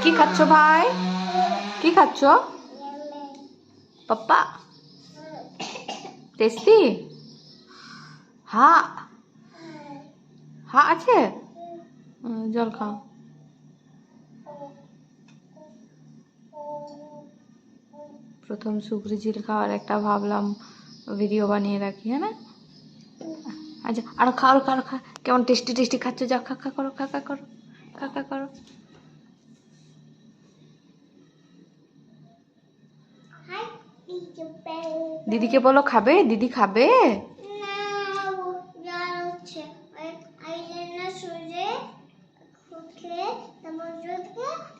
কি খাচ্ছ ভাই? কি খাচ্ছ পাপ্পা? টেস্টি? হা হা আছে? জল খাও। প্রথম সুকরি ঝিল খাওয়ার একটা ভাবলাম ভিডিও বানিয়ে রাখি, হ্যাঁ না? আচ্ছা আরো খাও, আরো খাও, খা। কেমন টেস্টি টেস্টি খাচ্ছ, যাও খা খা করো, খা খা করো, খা খা করো। দিদিকে বলো খাবে, দিদি খাবে।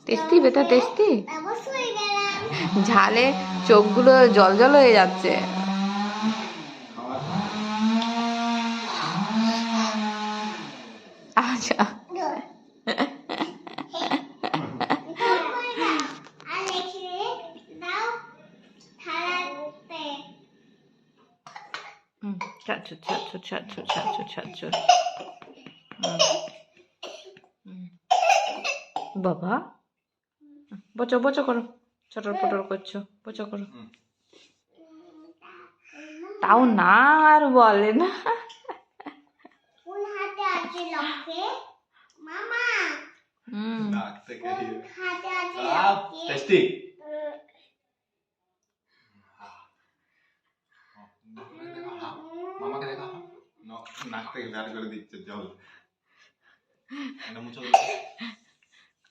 টেস্টি বেটা, টেস্টি। ঝালে চোখগুলো জল জল হয়ে যাচ্ছে। আচ্ছা ছাড়ছো ছাড়ছো ছাড়ছো ছাড়ছো ছাড়ছো। বাবা বচো বচো করো, চটর পটর করছো, বচো করো। তাও না আর বলে না। মামাকে দেখা নাক থেকে বের করে দিচ্ছে জল।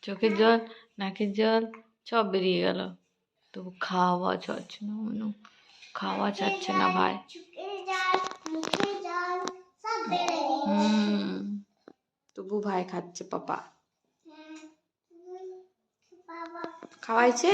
চোখের জল, নাকের জল সব বেরিয়ে গেল, তবু খাওয়া ছাড়ছে না মনু, খাওয়া ছাড়ছে না ভাই। তবু ভাই খাচ্ছে পাপা। খাওয়াইছে?